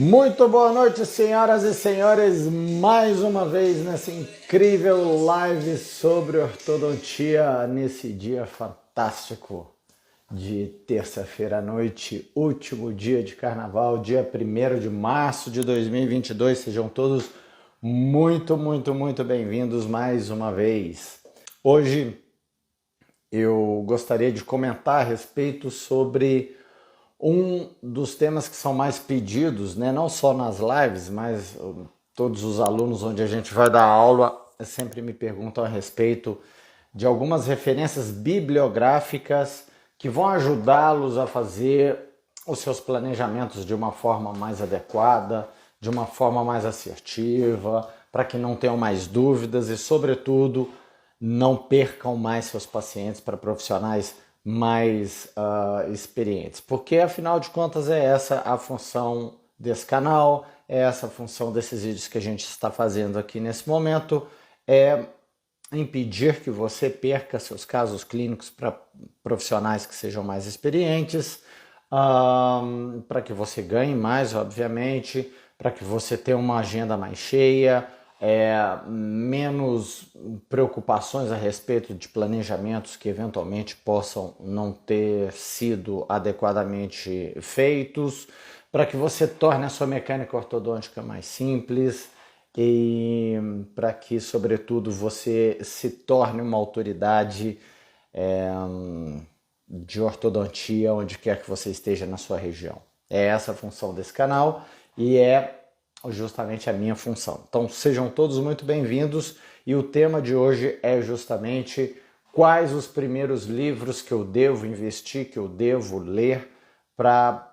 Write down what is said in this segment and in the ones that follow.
Muito boa noite, senhoras e senhores, mais uma vez nessa incrível live sobre ortodontia, nesse dia fantástico de terça-feira à noite, último dia de carnaval, dia 1º de março de 2022. Sejam todos muito bem-vindos mais uma vez. Hoje eu gostaria de comentar a respeito sobre um dos temas que são mais pedidos, né? Não só nas lives, mas todos os alunos onde a gente vai dar aula sempre me perguntam a respeito de algumas referências bibliográficas que vão ajudá-los a fazer os seus planejamentos de uma forma mais adequada, de uma forma mais assertiva, para que não tenham mais dúvidas e, sobretudo, não percam mais seus pacientes para profissionais mais experientes, porque afinal de contas é essa a função desse canal, é essa a função desses vídeos que a gente está fazendo aqui nesse momento, é impedir que você perca seus casos clínicos para profissionais que sejam mais experientes, para que você ganhe mais, obviamente, para que você tenha uma agenda mais cheia, menos preocupações a respeito de planejamentos que eventualmente possam não ter sido adequadamente feitos, para que você torne a sua mecânica ortodôntica mais simples e para que, sobretudo, você se torne uma autoridade de ortodontia onde quer que você esteja na sua região. É essa a função desse canal e é justamente a minha função. Então sejam todos muito bem-vindos e o tema de hoje é justamente quais os primeiros livros que eu devo investir, que eu devo ler para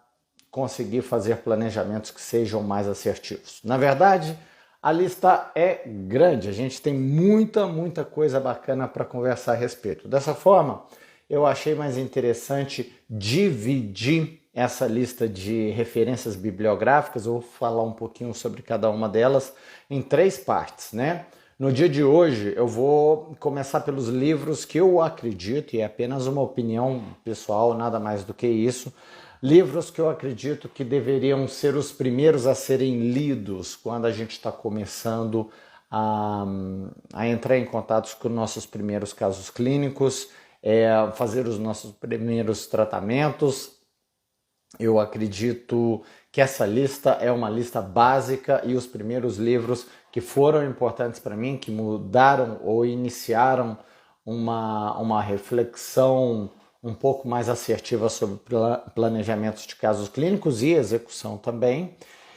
conseguir fazer planejamentos que sejam mais assertivos. Na verdade, a lista é grande, a gente tem muita coisa bacana para conversar a respeito. Dessa forma, eu achei mais interessante dividir essa lista de referências bibliográficas. Eu vou falar um pouquinho sobre cada uma delas em 3 partes, né? No dia de hoje eu vou começar pelos livros que eu acredito, e é apenas uma opinião pessoal, nada mais do que isso, livros que eu acredito que deveriam ser os primeiros a serem lidos quando a gente está começando a entrar em contato com nossos primeiros casos clínicos, fazer os nossos primeiros tratamentos. Eu acredito que essa lista é uma lista básica e os primeiros livros que foram importantes para mim, que mudaram ou iniciaram uma reflexão um pouco mais assertiva sobre planejamentos de casos clínicos e execução também.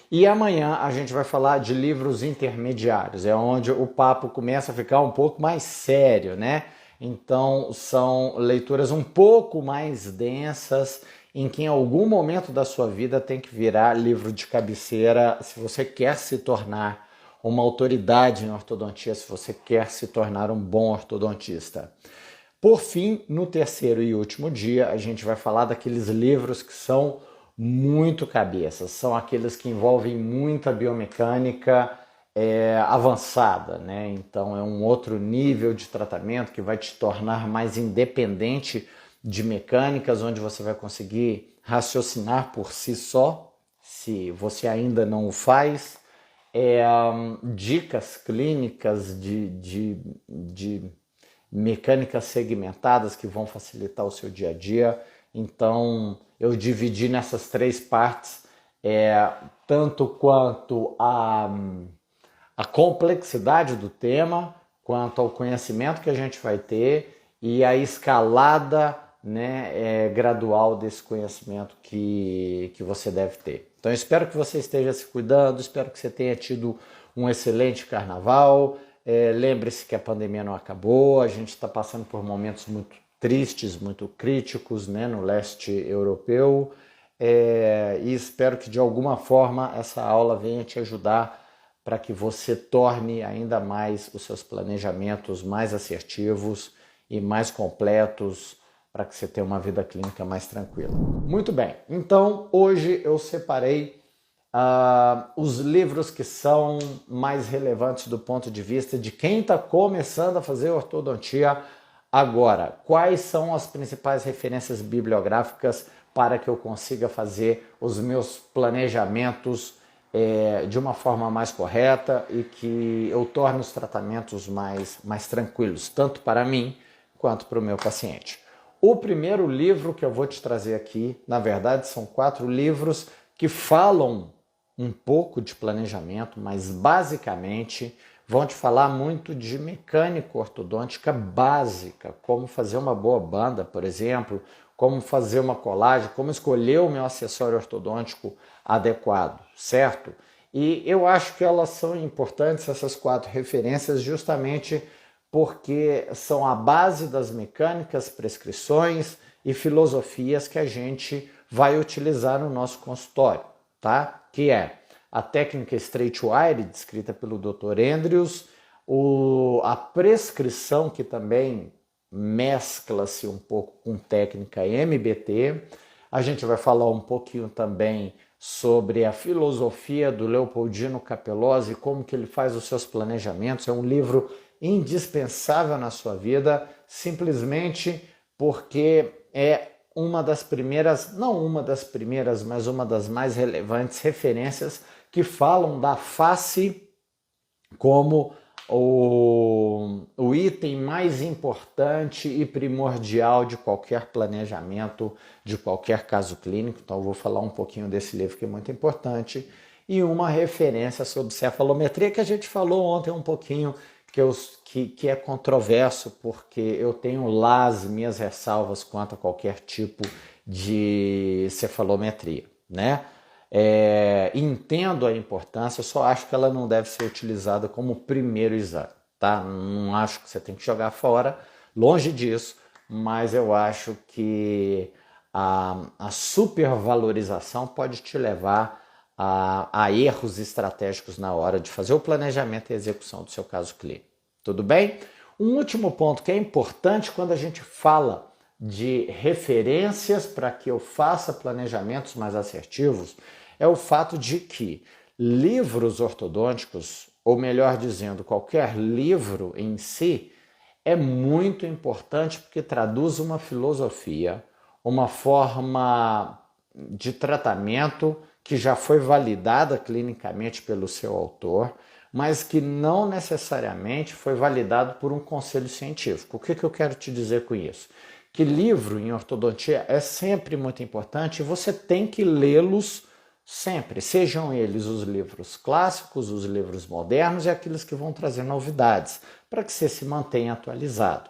E amanhã a gente vai falar de livros intermediários, é onde o papo começa a ficar um pouco mais sério, né? Então são leituras um pouco mais densas, em que em algum momento da sua vida tem que virar livro de cabeceira se você quer se tornar uma autoridade em ortodontia, se você quer se tornar um bom ortodontista. Por fim, no terceiro e último dia, a gente vai falar daqueles livros que são muito cabeças, são aqueles que envolvem muita biomecânica avançada, né? Então é um outro nível de tratamento que vai te tornar mais independente de mecânicas, onde você vai conseguir raciocinar por si só, se você ainda não o faz, dicas clínicas de mecânicas segmentadas que vão facilitar o seu dia a dia. Então eu dividi nessas 3 partes, tanto quanto a complexidade do tema, quanto ao conhecimento que a gente vai ter e a escalada, né, gradual desse conhecimento que você deve ter. Então eu espero que você esteja se cuidando, espero que você tenha tido um excelente carnaval. Lembre-se que a pandemia não acabou, a gente está passando por momentos muito tristes, muito críticos, né, no leste europeu, e espero que de alguma forma essa aula venha te ajudar para que você torne ainda mais os seus planejamentos mais assertivos e mais completos, para que você tenha uma vida clínica mais tranquila. Muito bem, então hoje eu separei os livros que são mais relevantes do ponto de vista de quem está começando a fazer ortodontia agora. Quais são as principais referências bibliográficas para que eu consiga fazer os meus planejamentos de uma forma mais correta e que eu torne os tratamentos mais tranquilos, tanto para mim quanto para o meu paciente. O primeiro livro que eu vou te trazer aqui, na verdade, são 4 livros que falam um pouco de planejamento, mas basicamente vão te falar muito de mecânica ortodôntica básica, como fazer uma boa banda, por exemplo, como fazer uma colagem, como escolher o meu acessório ortodôntico adequado, certo? E eu acho que elas são importantes, essas 4 referências, justamente porque são a base das mecânicas, prescrições e filosofias que a gente vai utilizar no nosso consultório, tá? Que é a técnica Straight Wire, descrita pelo Dr. Andrews, a prescrição, que também mescla-se um pouco com técnica MBT. A gente vai falar um pouquinho também sobre a filosofia do Leopoldino Capellosi, como que ele faz os seus planejamentos. É um livro indispensável na sua vida, simplesmente porque é uma das primeiras, não uma das primeiras, mas uma das mais relevantes referências que falam da face como o item mais importante e primordial de qualquer planejamento, de qualquer caso clínico. Então eu vou falar um pouquinho desse livro que é muito importante, e uma referência sobre cefalometria que a gente falou ontem um pouquinho, que é controverso, porque eu tenho lá as minhas ressalvas quanto a qualquer tipo de cefalometria, né? Entendo a importância, eu só acho que ela não deve ser utilizada como primeiro exame, tá? Não acho que você tem que jogar fora, longe disso, mas eu acho que a supervalorização pode te levar a erros estratégicos na hora de fazer o planejamento e execução do seu caso clínico. Tudo bem? Um último ponto que é importante quando a gente fala de referências para que eu faça planejamentos mais assertivos é o fato de que livros ortodônticos, ou melhor dizendo, qualquer livro em si, é muito importante porque traduz uma filosofia, uma forma de tratamento que já foi validada clinicamente pelo seu autor, mas que não necessariamente foi validado por um conselho científico. O que eu quero te dizer com isso? Que livro em ortodontia é sempre muito importante e você tem que lê-los sempre, sejam eles os livros clássicos, os livros modernos e aqueles que vão trazer novidades, para que você se mantenha atualizado.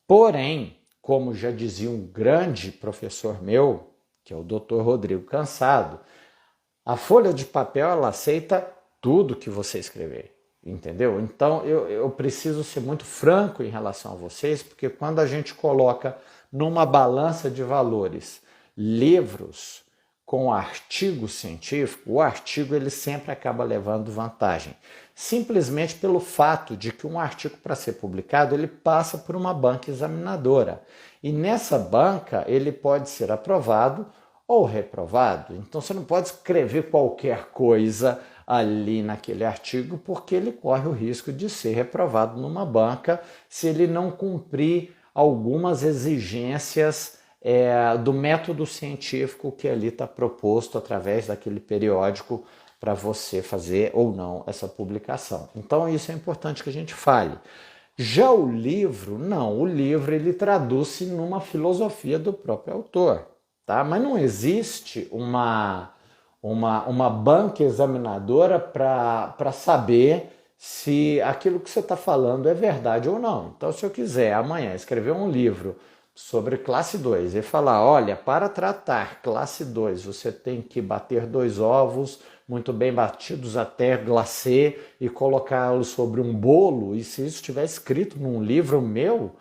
Porém, como já dizia um grande professor meu, que é o Dr. Rodrigo Cansado, a folha de papel ela aceita tudo que você escrever, entendeu? Então eu preciso ser muito franco em relação a vocês, porque quando a gente coloca numa balança de valores livros com artigo científico, o artigo ele sempre acaba levando vantagem, simplesmente pelo fato de que um artigo, para ser publicado, ele passa por uma banca examinadora, e nessa banca ele pode ser aprovado ou reprovado. Então você não pode escrever qualquer coisa ali naquele artigo, porque ele corre o risco de ser reprovado numa banca se ele não cumprir algumas exigências do método científico que ali está proposto através daquele periódico para você fazer ou não essa publicação. Então isso é importante que a gente fale. Já o livro, não, o livro ele traduz-se numa filosofia do próprio autor, tá? Mas não existe uma banca examinadora para saber se aquilo que você está falando é verdade ou não. Então, se eu quiser amanhã escrever um livro sobre classe 2 e falar, olha, para tratar classe 2 você tem que bater 2 ovos muito bem batidos até glacê e colocá-los sobre um bolo, e se isso estiver escrito num livro meu,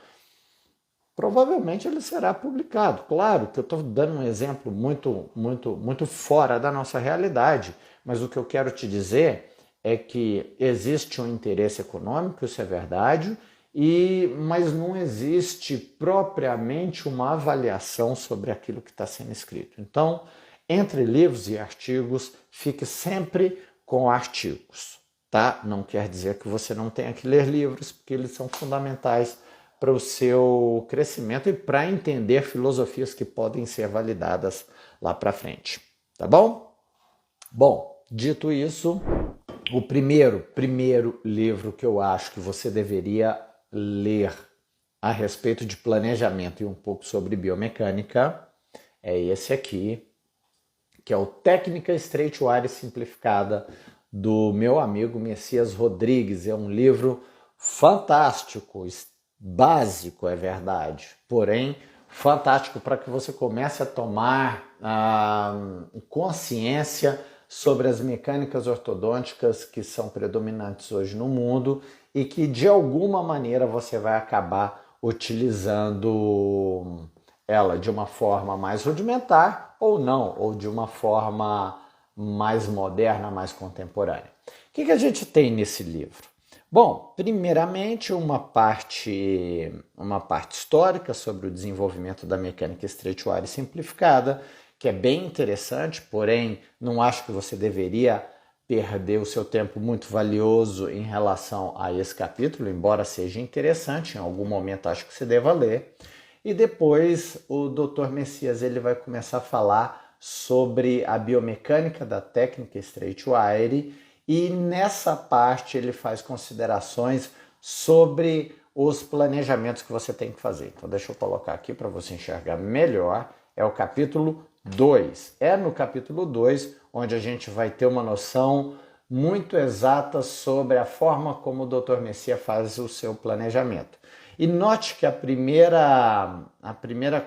provavelmente ele será publicado. Claro que eu estou dando um exemplo muito fora da nossa realidade, mas o que eu quero te dizer é que existe um interesse econômico, isso é verdade, mas não existe propriamente uma avaliação sobre aquilo que está sendo escrito. Então, entre livros e artigos, fique sempre com artigos, tá? Não quer dizer que você não tenha que ler livros, porque eles são fundamentais para o seu crescimento e para entender filosofias que podem ser validadas lá para frente, tá bom? Bom, dito isso, o primeiro livro que eu acho que você deveria ler a respeito de planejamento e um pouco sobre biomecânica é esse aqui, que é o Técnica Straightwire Simplificada, do meu amigo Messias Rodrigues. É um livro fantástico, básico, é verdade, porém fantástico para que você comece a tomar consciência sobre as mecânicas ortodônticas que são predominantes hoje no mundo e que de alguma maneira você vai acabar utilizando ela de uma forma mais rudimentar ou não, ou de uma forma mais moderna, mais contemporânea. O que a gente tem nesse livro? Bom, primeiramente uma parte histórica sobre o desenvolvimento da mecânica Straightwire simplificada, que é bem interessante, porém não acho que você deveria perder o seu tempo muito valioso em relação a esse capítulo, embora seja interessante, em algum momento acho que você deva ler. E depois o Dr. Messias ele vai começar a falar sobre a biomecânica da técnica Straightwire e nessa parte ele faz considerações sobre os planejamentos que você tem que fazer. Então deixa eu colocar aqui para você enxergar melhor. É o capítulo 2. É no capítulo 2 onde a gente vai ter uma noção muito exata sobre a forma como o Dr. Messias faz o seu planejamento. E note que a primeira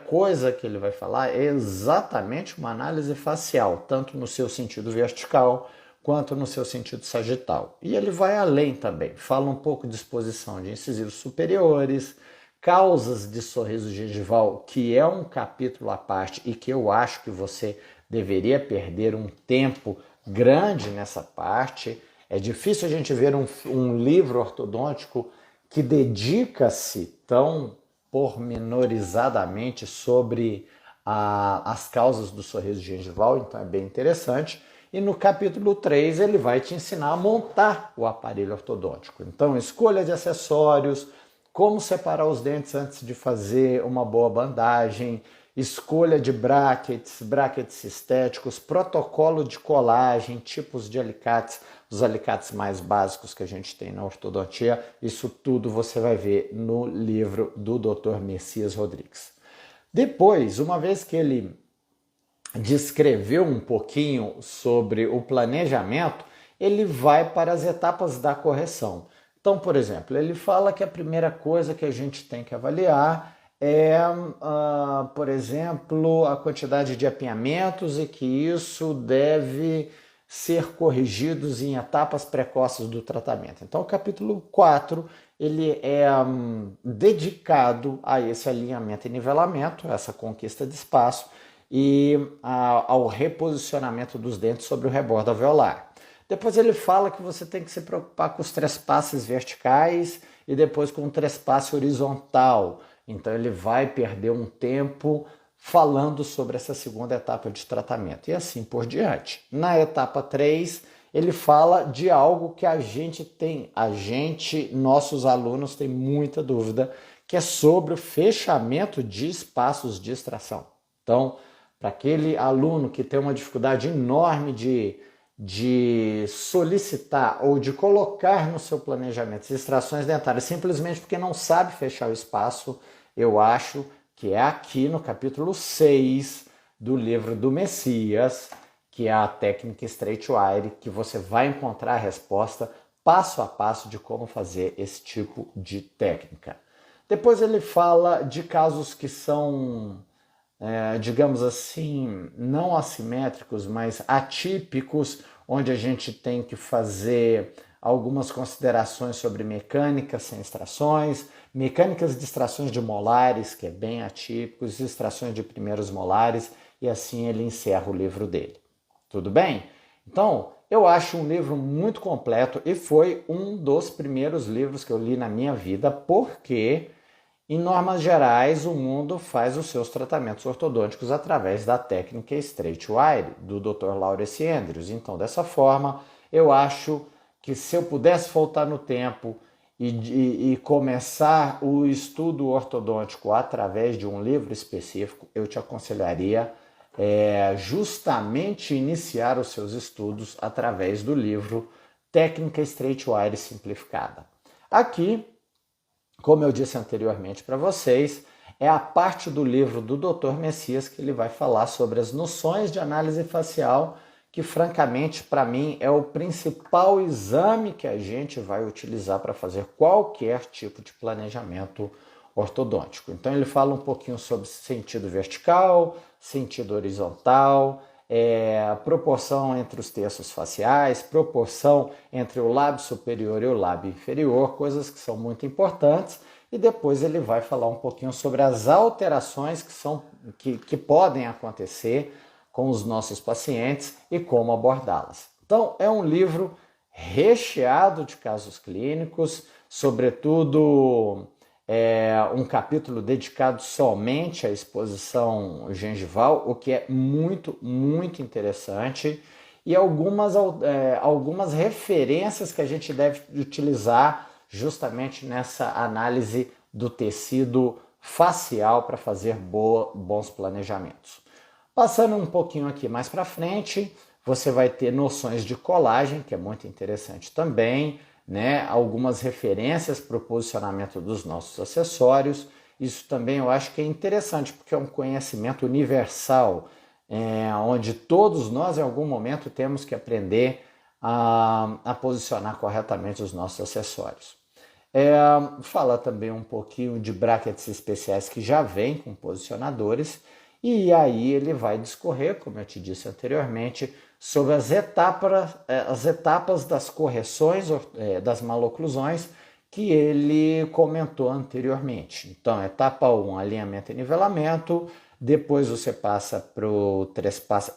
coisa que ele vai falar é exatamente uma análise facial, tanto no seu sentido vertical quanto no seu sentido sagital. E ele vai além também, fala um pouco de exposição de incisivos superiores, causas de sorriso gengival, que é um capítulo à parte e que eu acho que você deveria perder um tempo grande nessa parte. É difícil a gente ver um livro ortodôntico que dedica-se tão pormenorizadamente sobre as causas do sorriso gengival, então é bem interessante. E no capítulo 3 ele vai te ensinar a montar o aparelho ortodôntico. Então, escolha de acessórios, como separar os dentes antes de fazer uma boa bandagem, escolha de brackets estéticos, protocolo de colagem, tipos de alicates, os alicates mais básicos que a gente tem na ortodontia, isso tudo você vai ver no livro do Dr. Messias Rodrigues. Depois, uma vez que ele descreveu um pouquinho sobre o planejamento, ele vai para as etapas da correção. Então, por exemplo, ele fala que a primeira coisa que a gente tem que avaliar é, por exemplo, a quantidade de apinhamentos e que isso deve ser corrigido em etapas precoces do tratamento. Então, o capítulo 4 ele é dedicado a esse alinhamento e nivelamento, essa conquista de espaço e ao reposicionamento dos dentes sobre o rebordo alveolar. Depois ele fala que você tem que se preocupar com os trespasses verticais e depois com o trespasse horizontal. Então ele vai perder um tempo falando sobre essa segunda etapa de tratamento e assim por diante. Na etapa 3, ele fala de algo que nossos alunos têm muita dúvida, que é sobre o fechamento de espaços de extração. Então, para aquele aluno que tem uma dificuldade enorme de solicitar ou de colocar no seu planejamento extrações dentárias simplesmente porque não sabe fechar o espaço, eu acho que é aqui no capítulo 6 do livro do Messias, que é a técnica Straightwire, que você vai encontrar a resposta passo a passo de como fazer esse tipo de técnica. Depois ele fala de casos que são, digamos assim, não assimétricos, mas atípicos, onde a gente tem que fazer algumas considerações sobre mecânica sem extrações, mecânicas de extrações de molares, que é bem atípico, extrações de primeiros molares, e assim ele encerra o livro dele. Tudo bem? Então, eu acho um livro muito completo e foi um dos primeiros livros que eu li na minha vida, porque, em normas gerais, o mundo faz os seus tratamentos ortodônticos através da técnica Straightwire, do Dr. Lawrence Andrews. Então, dessa forma, eu acho que se eu pudesse voltar no tempo e começar o estudo ortodôntico através de um livro específico, eu te aconselharia justamente iniciar os seus estudos através do livro Técnica Straightwire Simplificada. Aqui, como eu disse anteriormente para vocês, é a parte do livro do Dr. Messias que ele vai falar sobre as noções de análise facial, que francamente para mim é o principal exame que a gente vai utilizar para fazer qualquer tipo de planejamento ortodôntico. Então ele fala um pouquinho sobre sentido vertical, sentido horizontal, proporção entre os terços faciais, proporção entre o lábio superior e o lábio inferior, coisas que são muito importantes. E depois ele vai falar um pouquinho sobre as alterações que podem acontecer com os nossos pacientes e como abordá-las. Então, é um livro recheado de casos clínicos, sobretudo um capítulo dedicado somente à exposição gengival, o que é muito, muito interessante, e algumas referências que a gente deve utilizar justamente nessa análise do tecido facial para fazer bons planejamentos. Passando um pouquinho aqui mais para frente, você vai ter noções de colagem, que é muito interessante também, né? Algumas referências para o posicionamento dos nossos acessórios. Isso também eu acho que é interessante, porque é um conhecimento universal, onde todos nós em algum momento temos que aprender a posicionar corretamente os nossos acessórios. Fala também um pouquinho de brackets especiais que já vêm com posicionadores, e aí ele vai discorrer, como eu te disse anteriormente, sobre as etapas das correções das maloclusões que ele comentou anteriormente. Então, etapa 1, alinhamento e nivelamento, depois você passa para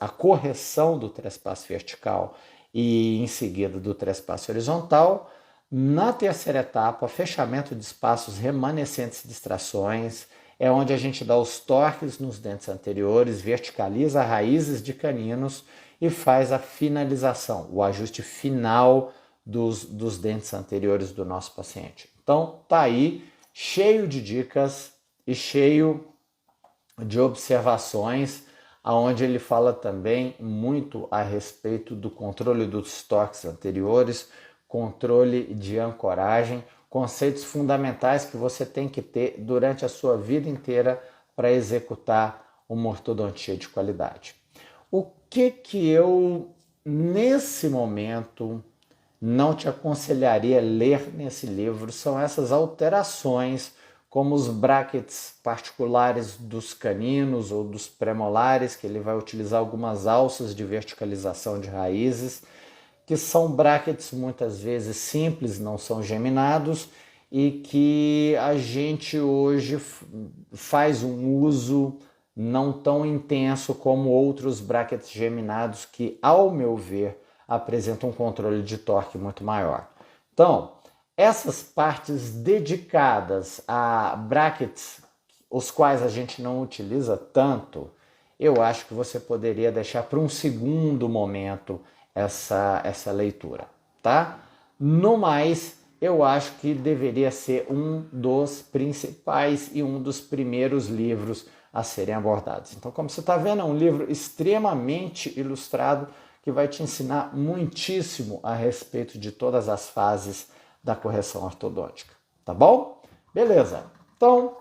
a correção do trespasse vertical e em seguida do trespasse horizontal. Na terceira etapa, fechamento de espaços remanescentes de distrações, é onde a gente dá os torques nos dentes anteriores, verticaliza raízes de caninos e faz a finalização, o ajuste final dos dentes anteriores do nosso paciente. Então, tá aí, cheio de dicas e cheio de observações, onde ele fala também muito a respeito do controle dos torques anteriores, controle de ancoragem, conceitos fundamentais que você tem que ter durante a sua vida inteira para executar uma ortodontia de qualidade. O que eu, nesse momento, não te aconselharia ler nesse livro são essas alterações, como os brackets particulares dos caninos ou dos premolares, que ele vai utilizar algumas alças de verticalização de raízes, que são brackets muitas vezes simples, não são geminados, e que a gente hoje faz um uso não tão intenso como outros brackets geminados que, ao meu ver, apresentam um controle de torque muito maior. Então, essas partes dedicadas a brackets, os quais a gente não utiliza tanto, eu acho que você poderia deixar para um segundo momento essa leitura, tá? No mais, eu acho que deveria ser um dos principais e um dos primeiros livros a serem abordados. Então, como você está vendo, é um livro extremamente ilustrado que vai te ensinar muitíssimo a respeito de todas as fases da correção ortodôntica, tá bom? Beleza, então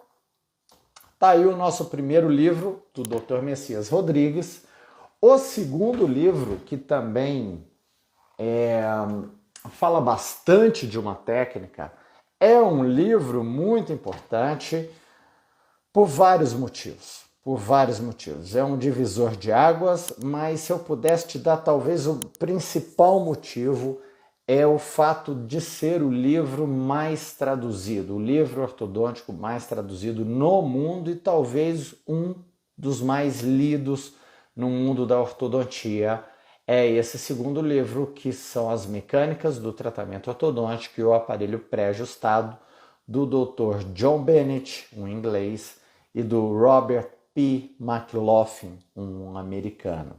tá aí o nosso primeiro livro do Dr. Messias Rodrigues. O segundo livro, que também fala bastante de uma técnica, é um livro muito importante por vários motivos. É um divisor de águas, mas se eu pudesse te dar talvez o principal motivo é o fato de ser o livro mais traduzido, o livro ortodôntico mais traduzido no mundo e talvez um dos mais lidos no mundo da ortodontia. É esse segundo livro, que são As Mecânicas do Tratamento Ortodôntico e o Aparelho Pré-Ajustado, do Dr. John Bennett, um inglês, e do Robert P. McLaughlin, um americano.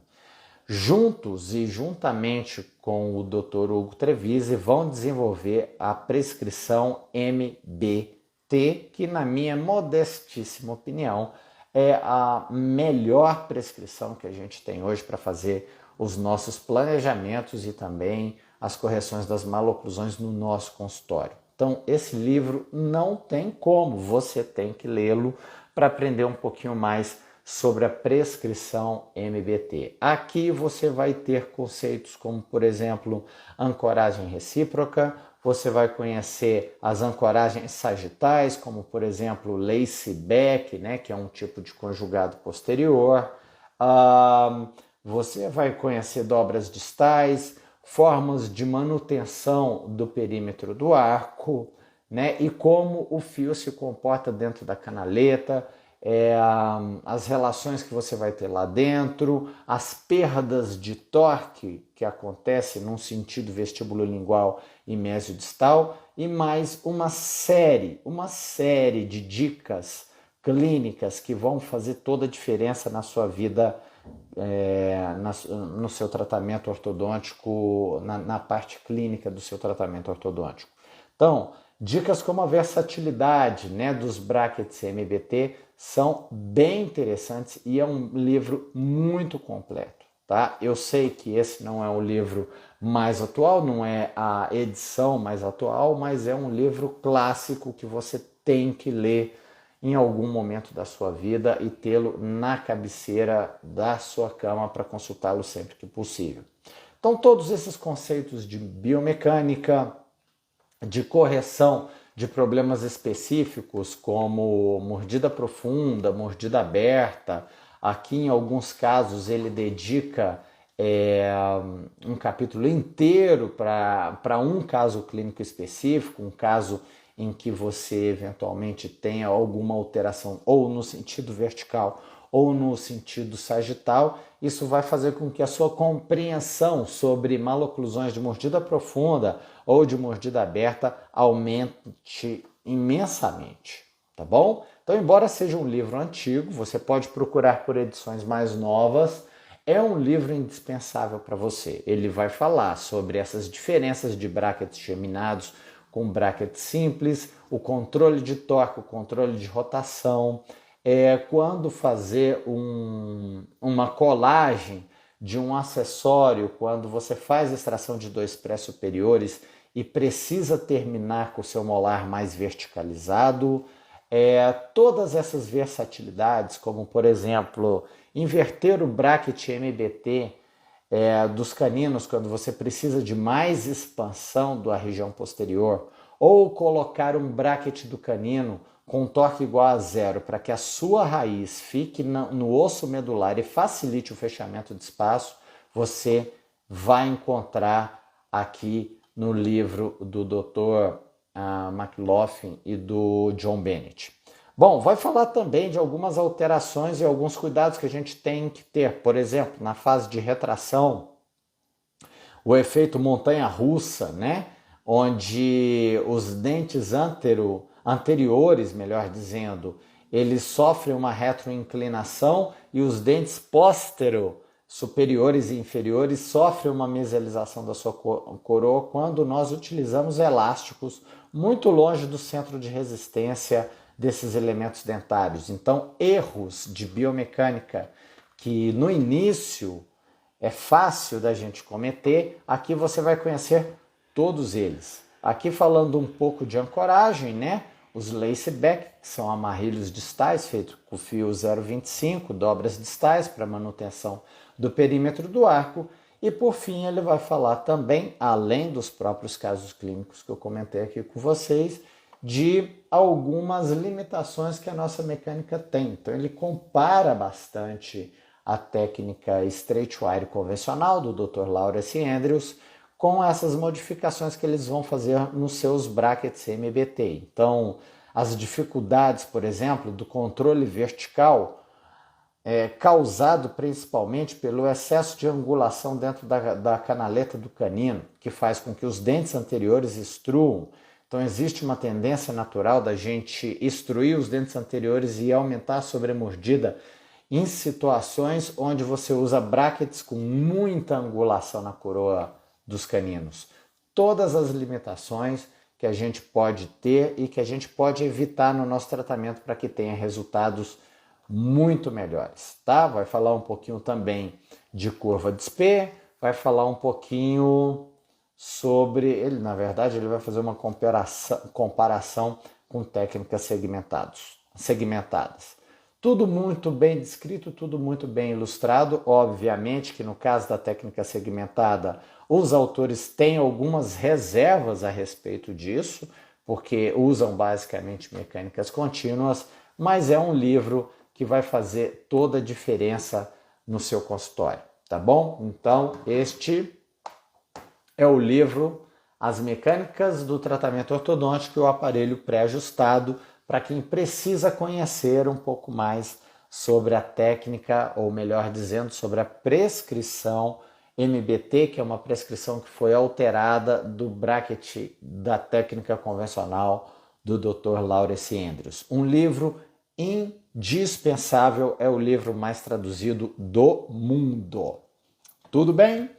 Juntos e juntamente com o Dr. Hugo Trevisi vão desenvolver a prescrição MBT, que na minha modestíssima opinião é a melhor prescrição que a gente tem hoje para fazer os nossos planejamentos e também as correções das maloclusões no nosso consultório. Então, esse livro não tem como, você tem que lê-lo para aprender um pouquinho mais sobre a prescrição MBT. Aqui você vai ter conceitos como, por exemplo, ancoragem recíproca, você vai conhecer as ancoragens sagitais, como, por exemplo, lace-back, né, que é um tipo de conjugado posterior. Você vai conhecer dobras distais, formas de manutenção do perímetro do arco, né, e como o fio se comporta dentro da canaleta, as relações que você vai ter lá dentro, as perdas de torque que acontecem num sentido vestibulolingual e mesiodistal, e mais uma série de dicas clínicas que vão fazer toda a diferença na sua vida, no seu tratamento ortodôntico, na parte clínica do seu tratamento ortodôntico. Então, dicas como a versatilidade, né, dos brackets MBT são bem interessantes e é um livro muito completo, tá? Eu sei que esse não é o livro mais atual, não é a edição mais atual, mas é um livro clássico que você tem que ler em algum momento da sua vida e tê-lo na cabeceira da sua cama para consultá-lo sempre que possível. Então, todos esses conceitos de biomecânica, de correção de problemas específicos como mordida profunda, mordida aberta. Aqui, em alguns casos, ele dedica um capítulo inteiro para um caso clínico específico, um caso em que você eventualmente tenha alguma alteração ou no sentido vertical ou no sentido sagital. Isso vai fazer com que a sua compreensão sobre maloclusões de mordida profunda ou de mordida aberta aumente imensamente, tá bom? Então, embora seja um livro antigo, você pode procurar por edições mais novas, é um livro indispensável para você. Ele vai falar sobre essas diferenças de brackets geminados com brackets simples, o controle de torque, o controle de rotação, quando fazer uma colagem de um acessório, quando você faz extração de dois pré-superiores e precisa terminar com o seu molar mais verticalizado, todas essas versatilidades, como por exemplo, inverter o bracket MBT dos caninos quando você precisa de mais expansão da região posterior, ou colocar um bracket do canino com torque igual a zero para que a sua raiz fique no osso medular e facilite o fechamento de espaço, você vai encontrar aqui no livro do Dr. McLaughlin e do John Bennett. Bom, vai falar também de algumas alterações e alguns cuidados que a gente tem que ter. Por exemplo, na fase de retração, o efeito montanha-russa, né? Onde os dentes anteriores, melhor dizendo, eles sofrem uma retroinclinação e os dentes superiores e inferiores sofrem uma mesialização da sua coroa quando nós utilizamos elásticos muito longe do centro de resistência desses elementos dentários. Então, erros de biomecânica que no início é fácil da gente cometer, aqui você vai conhecer todos eles. Aqui falando um pouco de ancoragem, né? Os lace-back, que são amarrilhos distais feitos com fio 0,25, dobras distais para manutenção do perímetro do arco. E por fim ele vai falar também, além dos próprios casos clínicos que eu comentei aqui com vocês, de algumas limitações que a nossa mecânica tem. Então ele compara bastante a técnica straight wire convencional do Dr. Lawrence Andrews com essas modificações que eles vão fazer nos seus brackets MBT. Então, as dificuldades, por exemplo, do controle vertical causado principalmente pelo excesso de angulação dentro da canaleta do canino, que faz com que os dentes anteriores extruam. Então, existe uma tendência natural da gente extruir os dentes anteriores e aumentar a sobremordida em situações onde você usa brackets com muita angulação na coroa dos caninos. Todas as limitações que a gente pode ter e que a gente pode evitar no nosso tratamento para que tenha resultados muito melhores, tá? Vai falar um pouquinho também de curva de Spee, vai falar um pouquinho sobre, ele na verdade ele vai fazer uma comparação com técnicas segmentadas. Tudo muito bem descrito, tudo muito bem ilustrado. Obviamente que no caso da técnica segmentada, os autores têm algumas reservas a respeito disso, porque usam basicamente mecânicas contínuas, mas é um livro que vai fazer toda a diferença no seu consultório, tá bom? Então, este é o livro As Mecânicas do Tratamento Ortodôntico e o Aparelho Pré-Ajustado, para quem precisa conhecer um pouco mais sobre a técnica, ou melhor dizendo, sobre a prescrição MBT, que é uma prescrição que foi alterada do bracket da técnica convencional do Dr. Lawrence Andrews. Um livro indispensável, é o livro mais traduzido do mundo. Tudo bem?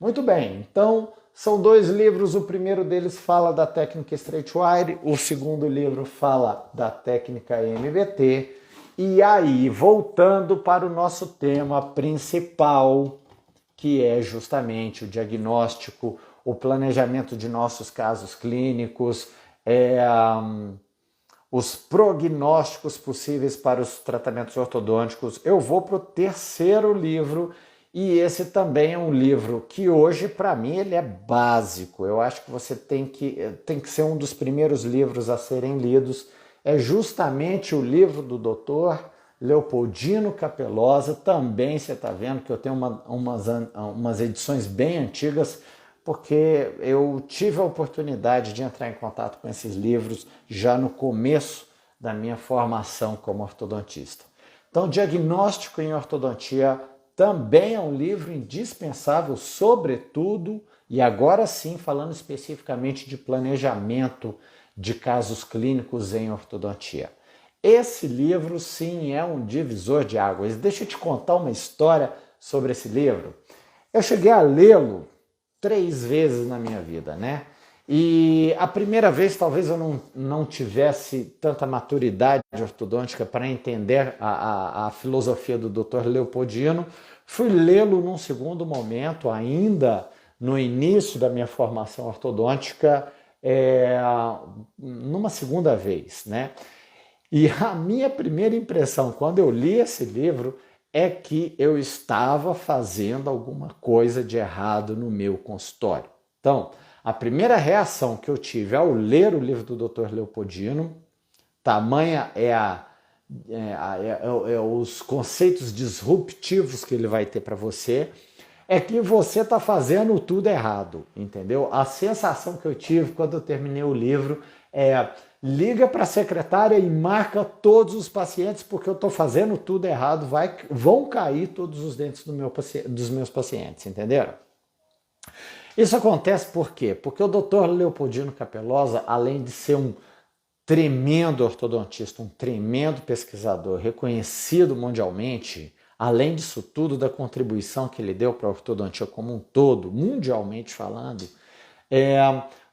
Muito bem, então são 2 livros, o primeiro deles fala da técnica Straightwire, o segundo livro fala da técnica MBT, e aí, voltando para o nosso tema principal, que é justamente o diagnóstico, o planejamento de nossos casos clínicos, os prognósticos possíveis para os tratamentos ortodônticos, eu vou para o terceiro livro. E esse também é um livro que hoje, para mim, ele é básico. Eu acho que você tem que ser um dos primeiros livros a serem lidos. É justamente o livro do Dr. Leopoldino Capellosa. Também você está vendo que eu tenho umas edições bem antigas, porque eu tive a oportunidade de entrar em contato com esses livros já no começo da minha formação como ortodontista. Então, Diagnóstico em Ortodontia também é um livro indispensável, sobretudo, e agora sim, falando especificamente de planejamento de casos clínicos em ortodontia. Esse livro, sim, é um divisor de águas. Deixa eu te contar uma história sobre esse livro. Eu cheguei a lê-lo 3 vezes na minha vida, né? E a primeira vez talvez eu não tivesse tanta maturidade ortodôntica para entender a filosofia do Dr. Leopoldino. Fui lê-lo num segundo momento, ainda no início da minha formação ortodôntica, numa segunda vez, né? E a minha primeira impressão quando eu li esse livro é que eu estava fazendo alguma coisa de errado no meu consultório. Então, a primeira reação que eu tive ao ler o livro do Dr. Leopoldino, tamanha os conceitos disruptivos que ele vai ter para você, é que você está fazendo tudo errado, entendeu? A sensação que eu tive quando eu terminei o livro é: liga para a secretária e marca todos os pacientes, porque eu estou fazendo tudo errado, vão cair todos os dentes dos meus pacientes, entenderam? Isso acontece por quê? Porque o Dr. Leopoldino Capellosa, além de ser um tremendo ortodontista, um tremendo pesquisador, reconhecido mundialmente, além disso tudo, da contribuição que ele deu para a ortodontia como um todo, mundialmente falando,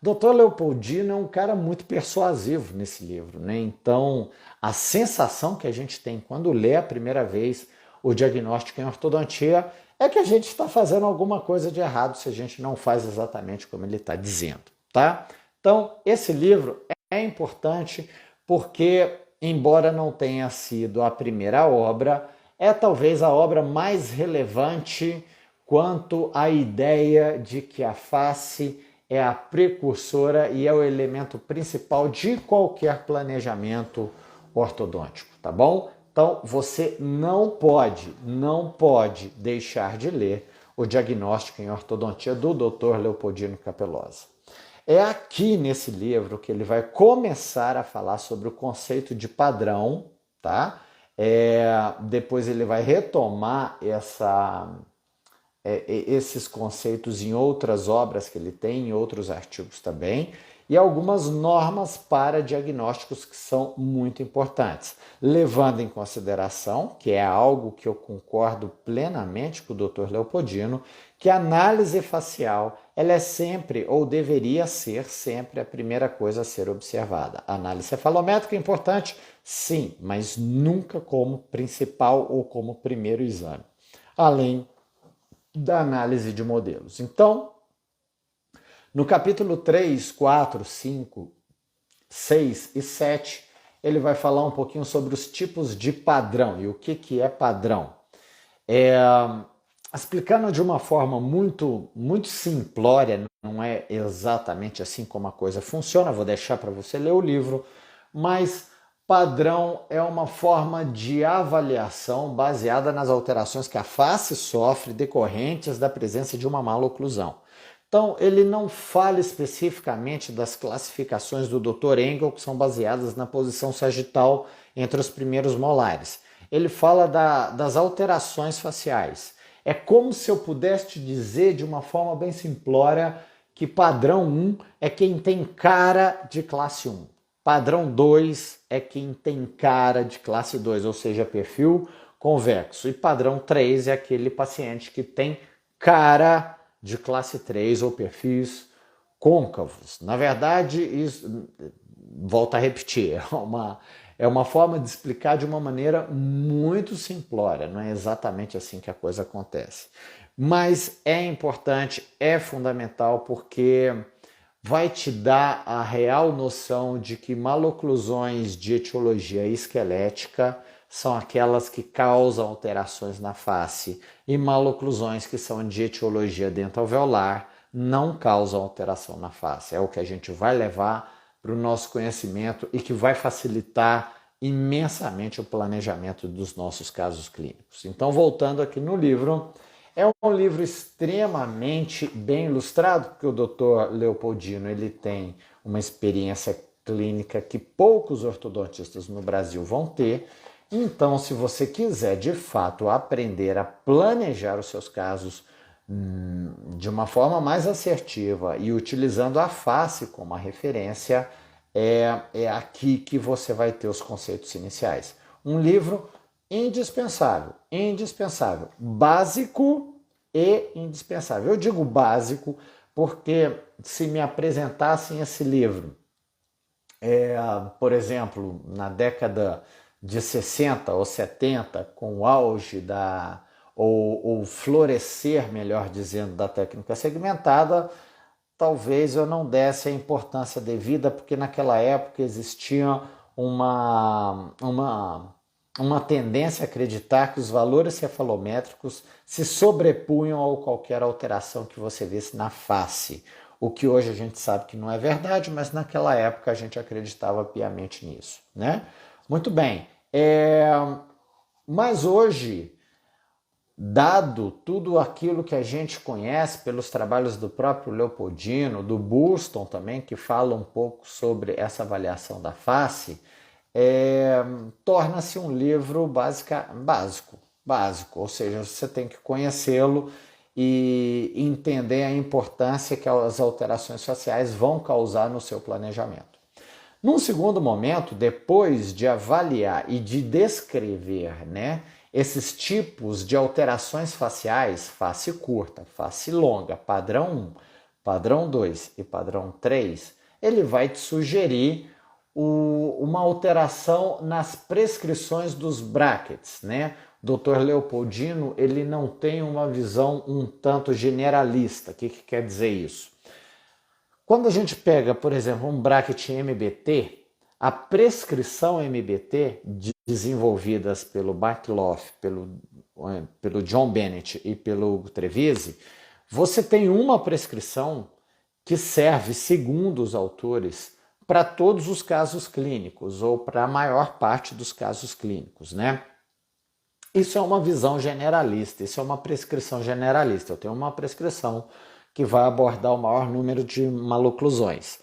Dr. Leopoldino é um cara muito persuasivo nesse livro, né? Então, a sensação que a gente tem quando lê a primeira vez o Diagnóstico em Ortodontia é que a gente está fazendo alguma coisa de errado se a gente não faz exatamente como ele está dizendo, tá? Então, esse livro é importante porque, embora não tenha sido a primeira obra, é talvez a obra mais relevante quanto à ideia de que a face é a precursora e é o elemento principal de qualquer planejamento ortodôntico, tá bom? Então, você não pode deixar de ler o Diagnóstico em Ortodontia do Dr. Leopoldino Capellosa. É aqui nesse livro que ele vai começar a falar sobre o conceito de padrão, tá? Depois ele vai retomar esses conceitos em outras obras que ele tem, em outros artigos também, e algumas normas para diagnósticos que são muito importantes, levando em consideração, que é algo que eu concordo plenamente com o Dr. Leopoldino, que a análise facial ela é sempre, ou deveria ser sempre, a primeira coisa a ser observada. A análise cefalométrica é importante? Sim, mas nunca como principal ou como primeiro exame, além da análise de modelos. Então, no capítulo 3, 4, 5, 6 e 7, ele vai falar um pouquinho sobre os tipos de padrão e o que é padrão. Explicando de uma forma muito simplória, não é exatamente assim como a coisa funciona, vou deixar para você ler o livro, mas padrão é uma forma de avaliação baseada nas alterações que a face sofre decorrentes da presença de uma maloclusão. Então, ele não fala especificamente das classificações do Dr. Engel, que são baseadas na posição sagital entre os primeiros molares. Ele fala das alterações faciais. É como se eu pudesse te dizer de uma forma bem simplória que padrão 1 é quem tem cara de classe 1. Padrão 2 é quem tem cara de classe 2, ou seja, perfil convexo. E padrão 3 é aquele paciente que tem cara de classe 3 ou perfis côncavos. Na verdade, isso, volto a repetir, é uma forma de explicar de uma maneira muito simplória, não é exatamente assim que a coisa acontece. Mas é importante, é fundamental, porque vai te dar a real noção de que maloclusões de etiologia esquelética são aquelas que causam alterações na face e maloclusões que são de etiologia dentoalveolar não causam alteração na face. É o que a gente vai levar para o nosso conhecimento e que vai facilitar imensamente o planejamento dos nossos casos clínicos. Então, voltando aqui no livro, é um livro extremamente bem ilustrado, porque o Dr. Leopoldino ele tem uma experiência clínica que poucos ortodontistas no Brasil vão ter. Então, se você quiser de fato aprender a planejar os seus casos de uma forma mais assertiva e utilizando a face como a referência, é aqui que você vai ter os conceitos iniciais. Um livro indispensável, básico e indispensável. Eu digo básico porque se me apresentassem esse livro, por exemplo, na década de 60 ou 70, com o auge ou florescer, melhor dizendo, da técnica segmentada, talvez eu não desse a importância devida, porque naquela época existia uma tendência a acreditar que os valores cefalométricos se sobrepunham a qualquer alteração que você visse na face. O que hoje a gente sabe que não é verdade, mas naquela época a gente acreditava piamente nisso, né? Muito bem. Mas hoje, dado tudo aquilo que a gente conhece pelos trabalhos do próprio Leopoldino, do Burston também, que fala um pouco sobre essa avaliação da face, torna-se um livro básico, ou seja, você tem que conhecê-lo e entender a importância que as alterações faciais vão causar no seu planejamento. Num segundo momento, depois de avaliar e de descrever, né, esses tipos de alterações faciais, face curta, face longa, padrão 1, padrão 2 e padrão 3, ele vai te sugerir uma alteração nas prescrições dos brackets, né? Dr. Leopoldino, ele não tem uma visão um tanto generalista. O que quer dizer isso? Quando a gente pega, por exemplo, um bracket MBT, a prescrição MBT desenvolvidas pelo Bartloff, pelo John Bennett e pelo Trevisi, você tem uma prescrição que serve, segundo os autores, para todos os casos clínicos ou para a maior parte dos casos clínicos, né? Isso é uma visão generalista, isso é uma prescrição generalista. Eu tenho uma prescrição que vai abordar o maior número de maloclusões.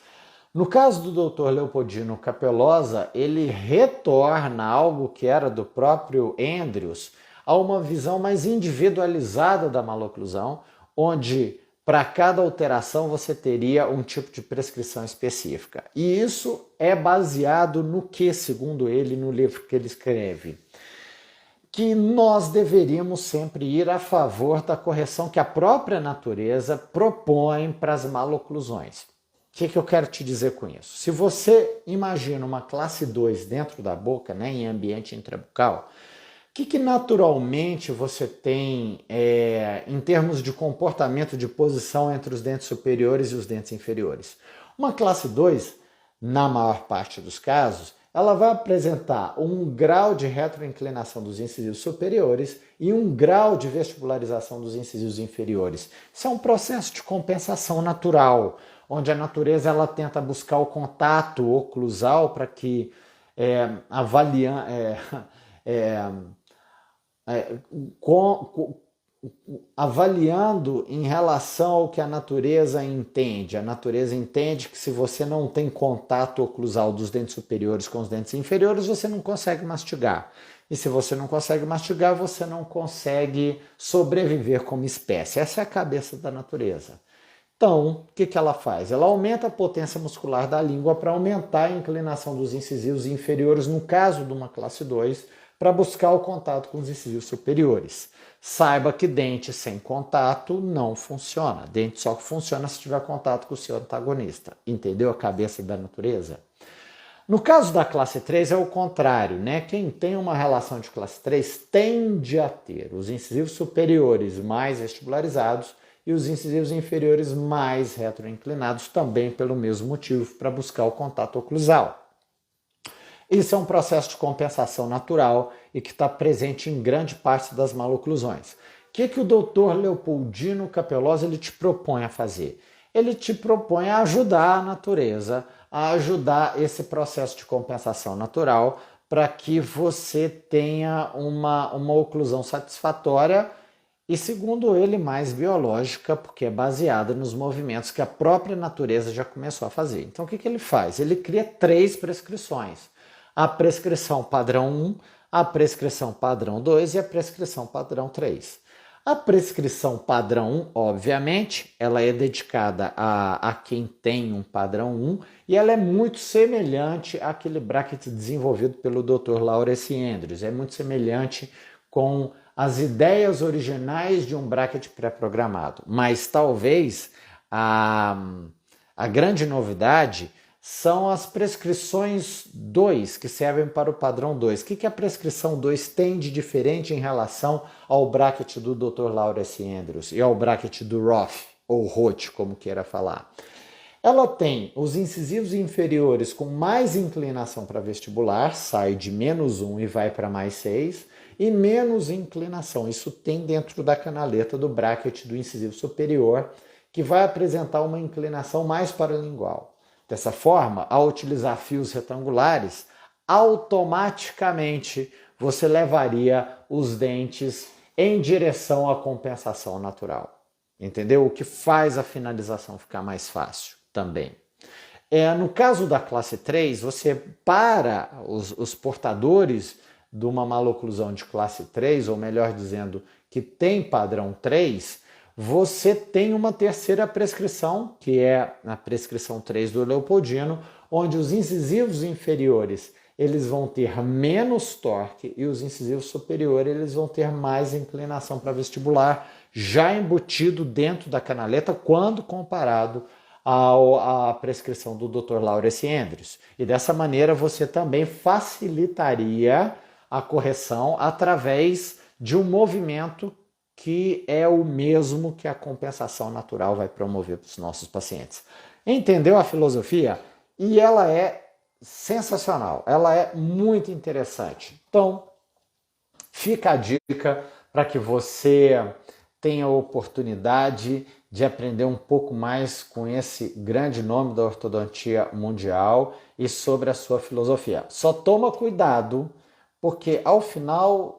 No caso do Dr. Leopoldino Capelosa, ele retorna algo que era do próprio Andrews a uma visão mais individualizada da maloclusão, onde para cada alteração você teria um tipo de prescrição específica. E isso é baseado no que, segundo ele, no livro que ele escreve? que nós deveríamos sempre ir a favor da correção que a própria natureza propõe para as maloclusões. O que eu quero te dizer com isso? Se você imagina uma classe 2 dentro da boca, né, em ambiente intrabucal, o que naturalmente você tem em termos de comportamento de posição entre os dentes superiores e os dentes inferiores? Uma classe 2, na maior parte dos casos, ela vai apresentar um grau de retroinclinação dos incisivos superiores e um grau de vestibularização dos incisivos inferiores. Isso é um processo de compensação natural, onde a natureza ela tenta buscar o contato oclusal para que avaliando em relação ao que a natureza entende. A natureza entende que se você não tem contato oclusal dos dentes superiores com os dentes inferiores, você não consegue mastigar. E se você não consegue mastigar, você não consegue sobreviver como espécie. Essa é a cabeça da natureza. Então, o que ela faz? Ela aumenta a potência muscular da língua para aumentar a inclinação dos incisivos inferiores, no caso de uma classe 2, para buscar o contato com os incisivos superiores. Saiba que dente sem contato não funciona. Dente só funciona se tiver contato com o seu antagonista. Entendeu a cabeça da natureza? No caso da classe 3 é o contrário, né? Quem tem uma relação de classe 3 tende a ter os incisivos superiores mais vestibularizados e os incisivos inferiores mais retroinclinados, também pelo mesmo motivo, para buscar o contato oclusal. Isso é um processo de compensação natural e que está presente em grande parte das maloclusões. O que o Dr. Leopoldino Capelloza ele te propõe a fazer? Ele te propõe a ajudar a natureza, a ajudar esse processo de compensação natural para que você tenha uma oclusão satisfatória e, segundo ele, mais biológica, porque é baseada nos movimentos que a própria natureza já começou a fazer. Então, o que ele faz? Ele cria 3 prescrições. A prescrição padrão 1, a prescrição padrão 2 e a prescrição padrão 3. A prescrição padrão 1, obviamente, ela é dedicada a quem tem um padrão 1 e ela é muito semelhante àquele bracket desenvolvido pelo Dr. Lawrence Andrews. É muito semelhante com as ideias originais de um bracket pré-programado. Mas talvez a grande novidade são as prescrições 2, que servem para o padrão 2. O que a prescrição 2 tem de diferente em relação ao bracket do Dr. Lawrence Andrews e ao bracket do Roth, ou Roth, como queira falar? Ela tem os incisivos inferiores com mais inclinação para vestibular, sai de -1 e vai para +6, e menos inclinação. Isso tem dentro da canaleta do bracket do incisivo superior, que vai apresentar uma inclinação mais paralingual. Dessa forma, ao utilizar fios retangulares, automaticamente você levaria os dentes em direção à compensação natural. Entendeu? O que faz a finalização ficar mais fácil também. No caso da classe 3, você para os portadores de uma maloclusão de classe 3, ou melhor dizendo, que tem padrão 3, você tem uma terceira prescrição, que é a prescrição 3 do Leopoldino, onde os incisivos inferiores eles vão ter menos torque e os incisivos superiores eles vão ter mais inclinação para vestibular, já embutido dentro da canaleta quando comparado à prescrição do Dr. Lawrence Andrews. E dessa maneira você também facilitaria a correção através de um movimento que é o mesmo que a compensação natural vai promover para os nossos pacientes. Entendeu a filosofia? E ela é sensacional, ela é muito interessante. Então, fica a dica para que você tenha a oportunidade de aprender um pouco mais com esse grande nome da ortodontia mundial e sobre a sua filosofia. Só toma cuidado, porque ao final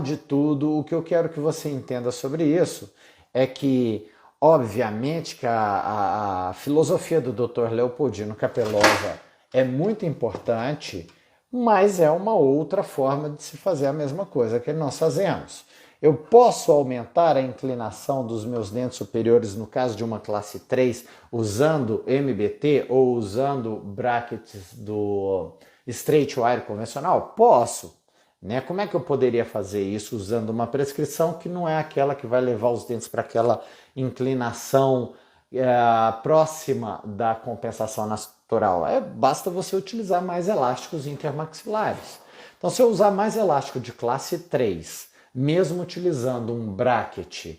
de tudo, o que eu quero que você entenda sobre isso é que, obviamente, que a filosofia do Dr. Leopoldino Capelloza é muito importante, mas é uma outra forma de se fazer a mesma coisa que nós fazemos. Eu posso aumentar a inclinação dos meus dentes superiores, no caso de uma classe 3, usando MBT ou usando brackets do straight wire convencional? Posso. né? Como é que eu poderia fazer isso usando uma prescrição que não é aquela que vai levar os dentes para aquela inclinação próxima da compensação natural? Basta você utilizar mais elásticos intermaxilares. Então, se eu usar mais elástico de classe 3, mesmo utilizando um bracket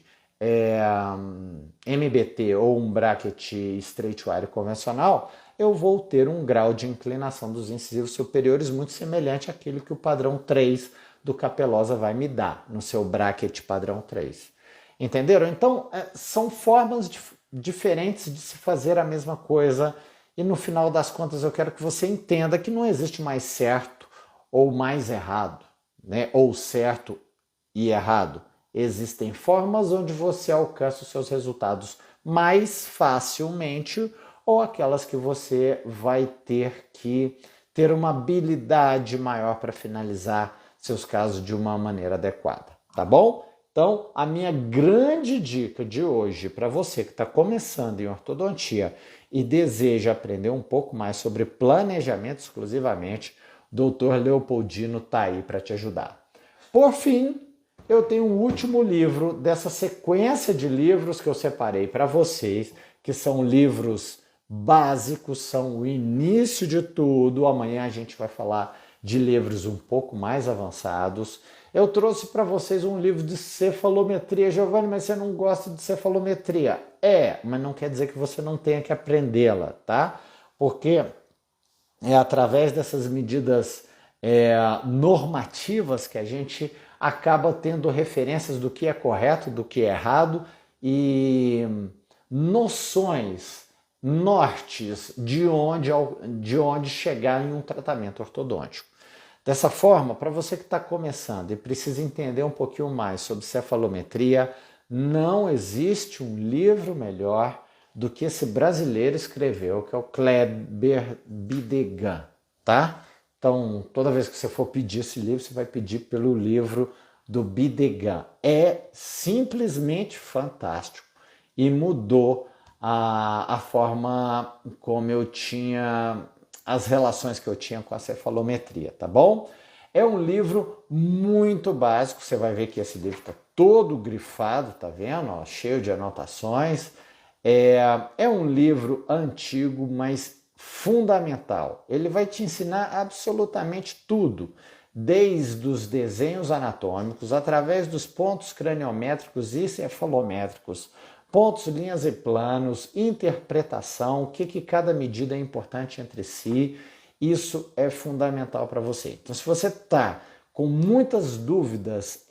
MBT ou um bracket straight wire convencional, eu vou ter um grau de inclinação dos incisivos superiores muito semelhante àquele que o padrão 3 do Capelosa vai me dar no seu bracket padrão 3. Entenderam? Então, são formas diferentes de se fazer a mesma coisa e no final das contas eu quero que você entenda que não existe mais certo ou mais errado, né? Ou certo e errado. Existem formas onde você alcança os seus resultados mais facilmente ou aquelas que você vai ter que ter uma habilidade maior para finalizar seus casos de uma maneira adequada, tá bom? Então, a minha grande dica de hoje para você que está começando em ortodontia e deseja aprender um pouco mais sobre planejamento exclusivamente, o Dr. Leopoldino está aí para te ajudar. Por fim, eu tenho um último livro dessa sequência de livros que eu separei para vocês, que são livros básicos, são o início de tudo. Amanhã a gente vai falar de livros um pouco mais avançados. Eu trouxe para vocês um livro de cefalometria. Giovanni, mas você não gosta de cefalometria? Mas não quer dizer que você não tenha que aprendê-la, tá? Porque é através dessas medidas normativas que a gente acaba tendo referências do que é correto, do que é errado e noções, nortes de onde chegar em um tratamento ortodôntico. Dessa forma, para você que está começando e precisa entender um pouquinho mais sobre cefalometria, não existe um livro melhor do que esse brasileiro escreveu, que é o Kleber Bidegain, tá? Então, toda vez que você for pedir esse livro, você vai pedir pelo livro do Bidegain. É simplesmente fantástico e mudou a forma como eu tinha as relações que eu tinha com a cefalometria, tá bom? É um livro muito básico, você vai ver que esse livro está todo grifado, tá vendo? Ó, cheio de anotações. É um livro antigo, mas fundamental. Ele vai te ensinar absolutamente tudo, desde os desenhos anatômicos, através dos pontos craniométricos e cefalométricos, pontos, linhas e planos, interpretação, o que cada medida é importante entre si. Isso é fundamental para você. Então, se você está com muitas dúvidas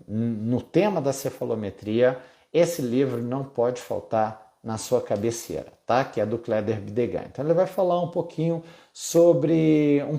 no tema da cefalometria, esse livro não pode faltar na sua cabeceira, tá? Que é do Kleber Bidegain. Então ele vai falar um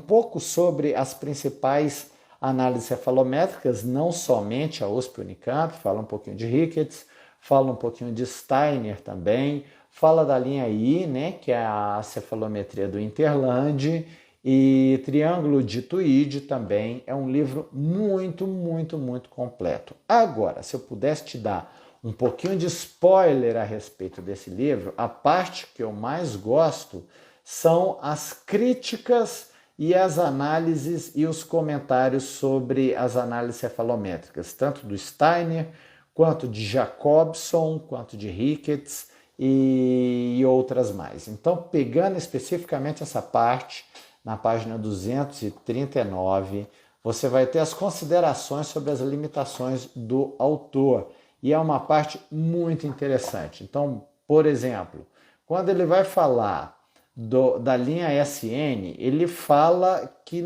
pouco sobre as principais análises cefalométricas, não somente a USP e Unicamp, fala um pouquinho de Ricketts, fala um pouquinho de Steiner também, fala da linha I, né, que é a cefalometria do Interlande, e Triângulo de Tweed também. É um livro muito, muito, muito completo. Agora, se eu pudesse te dar um pouquinho de spoiler a respeito desse livro, a parte que eu mais gosto são as críticas e as análises e os comentários sobre as análises cefalométricas, tanto do Steiner, quanto de Jacobson, quanto de Ricketts e outras mais. Então, pegando especificamente essa parte, na página 239, você vai ter as considerações sobre as limitações do autor. E é uma parte muito interessante. Então, por exemplo, quando ele vai falar da linha SN, ele fala que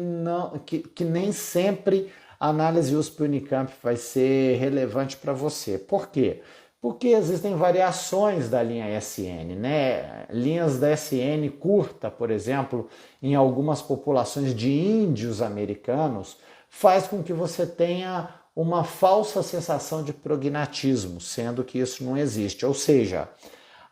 nem sempre a análise USP-Unicamp vai ser relevante para você. Por quê? Porque existem variações da linha SN, né? Linhas da SN curta, por exemplo, em algumas populações de índios americanos, faz com que você tenha uma falsa sensação de prognatismo, sendo que isso não existe. Ou seja,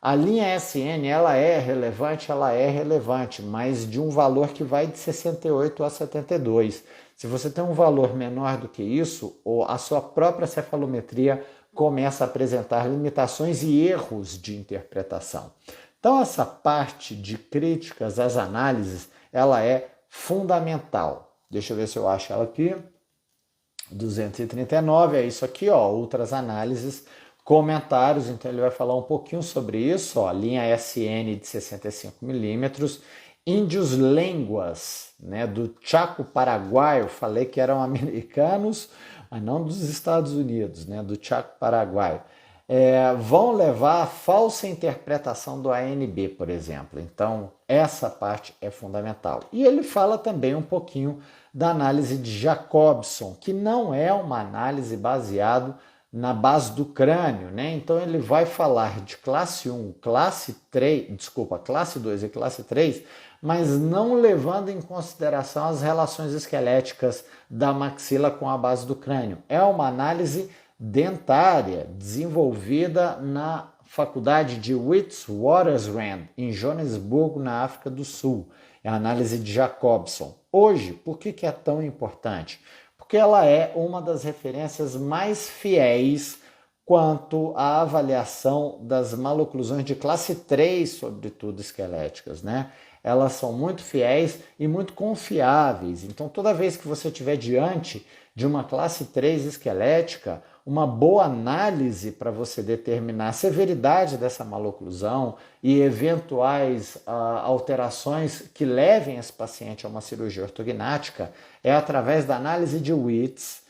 a linha SN ela é relevante, mas de um valor que vai de 68 a 72. Se você tem um valor menor do que isso, a sua própria cefalometria começa a apresentar limitações e erros de interpretação. Então, essa parte de críticas às análises, ela é fundamental. Deixa eu ver se eu acho ela aqui. 239, é isso aqui, ó, outras análises, comentários, então ele vai falar um pouquinho sobre isso, ó, linha SN de 65 milímetros, índios línguas, né, do Chaco paraguaio, falei que eram americanos, mas não dos Estados Unidos, né, do Chaco paraguaio, vão levar a falsa interpretação do ANB, por exemplo. Então, essa parte é fundamental. E ele fala também um pouquinho da análise de Jacobson, que não é uma análise baseada na base do crânio, né? Então ele vai falar de classe 1, classe 2 e classe 3, mas não levando em consideração as relações esqueléticas da maxila com a base do crânio. É uma análise dentária desenvolvida na Faculdade de Witwatersrand, em Joanesburgo, na África do Sul. É a análise de Jacobson. Hoje, por que é tão importante? Porque ela é uma das referências mais fiéis quanto à avaliação das maloclusões de classe 3, sobretudo esqueléticas, né? Elas são muito fiéis e muito confiáveis. Então, toda vez que você estiver diante de uma classe 3 esquelética, uma boa análise para você determinar a severidade dessa maloclusão e eventuais alterações que levem esse paciente a uma cirurgia ortognática é através da análise de Witts,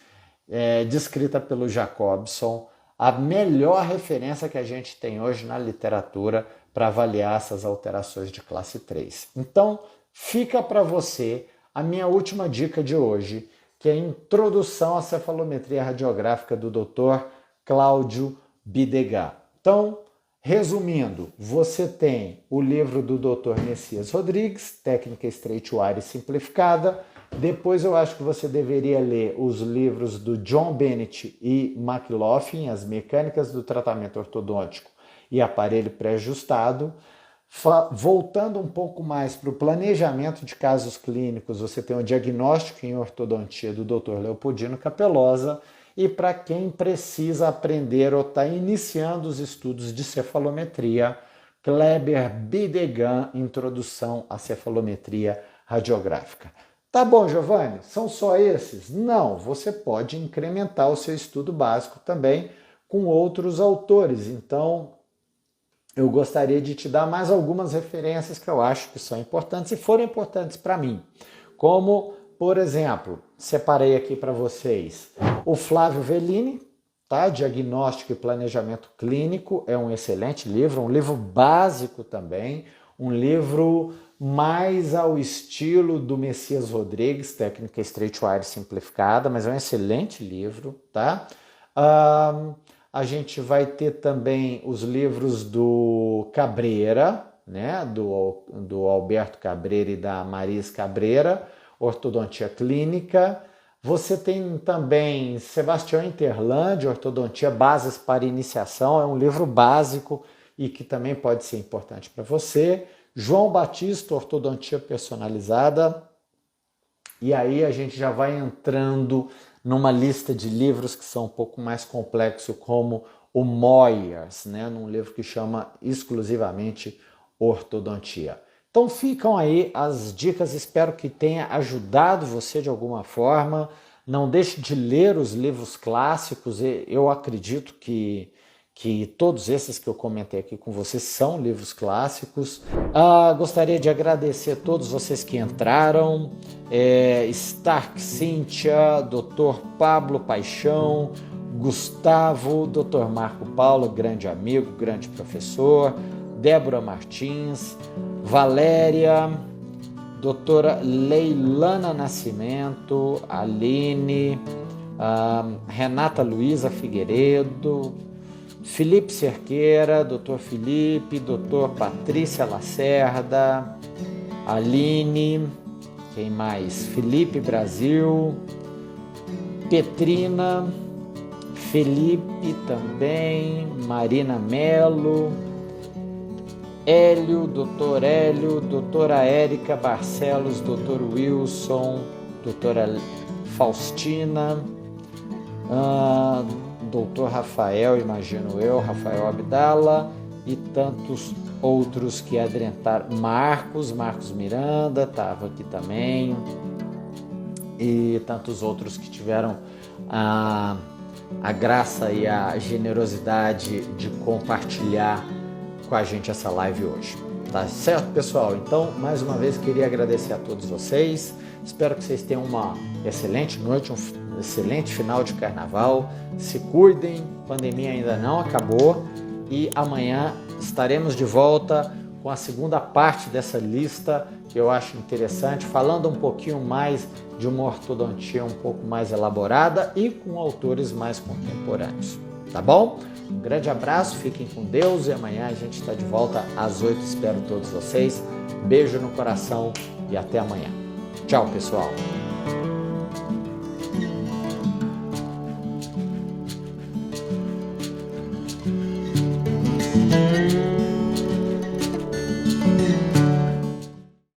descrita pelo Jacobson, a melhor referência que a gente tem hoje na literatura para avaliar essas alterações de classe 3. Então, fica para você a minha última dica de hoje, que é a introdução à cefalometria radiográfica do Dr. Cláudio Bidegat. Então, resumindo, você tem o livro do Dr. Messias Rodrigues, Técnica Straightwire Simplificada. Depois eu acho que você deveria ler os livros do John Bennett e McLaughlin, As Mecânicas do Tratamento Ortodôntico e Aparelho Pré-ajustado. Voltando um pouco mais para o planejamento de casos clínicos, você tem o diagnóstico em ortodontia do Dr. Leopoldino Capelosa, e para quem precisa aprender ou está iniciando os estudos de cefalometria, Kleber Bidegat, Introdução à Cefalometria Radiográfica. Tá bom, Giovanni, são só esses? Não, você pode incrementar o seu estudo básico também com outros autores. Então, eu gostaria de te dar mais algumas referências que eu acho que são importantes e foram importantes para mim. Como, por exemplo, separei aqui para vocês o Flávio Vellini, tá? Diagnóstico e Planejamento Clínico, é um excelente livro, um livro básico também, um livro mais ao estilo do Messias Rodrigues, Técnica Straightwire Simplificada, mas é um excelente livro, tá? A gente vai ter também os livros do Cabreira, né? do Alberto Cabreira e da Maris Cabreira, Ortodontia Clínica. Você tem também Sebastião Interlandi, Ortodontia Bases para Iniciação, é um livro básico e que também pode ser importante para você. João Batista, Ortodontia Personalizada. E aí a gente já vai entrando numa lista de livros que são um pouco mais complexos, como o Moyers, né, num livro que chama exclusivamente Ortodontia. Então ficam aí as dicas, espero que tenha ajudado você de alguma forma. Não deixe de ler os livros clássicos, eu acredito que todos esses que eu comentei aqui com vocês são livros clássicos. Gostaria de agradecer a todos vocês que entraram, Stark Cíntia, Dr. Pablo Paixão, Gustavo, Dr. Marco Paulo, grande amigo, grande professor, Débora Martins, Valéria, doutora Leilana Nascimento, Aline, Renata Luiza Figueiredo, Felipe Cerqueira, Dr. Felipe, Dr. Patrícia Lacerda, Aline, quem mais? Felipe Brasil, Petrina, Felipe também, Marina Melo, Hélio, doutora Érica Barcelos, doutor Wilson, doutora Faustina, doutor Rafael, imagino eu, Rafael Abdala e tantos outros que adrentaram. Marcos Miranda estava aqui também. e tantos outros que tiveram a graça e a generosidade de compartilhar com a gente essa live hoje. Tá certo, pessoal? Então, mais uma vez, queria agradecer a todos vocês. Espero que vocês tenham uma excelente noite, um excelente final de carnaval. Se cuidem, a pandemia ainda não acabou. E amanhã estaremos de volta com a segunda parte dessa lista que eu acho interessante, falando um pouquinho mais de uma ortodontia um pouco mais elaborada e com autores mais contemporâneos. Tá bom? Um grande abraço, fiquem com Deus e amanhã a gente está de volta às 8. Espero todos vocês. Beijo no coração e até amanhã. Tchau, pessoal.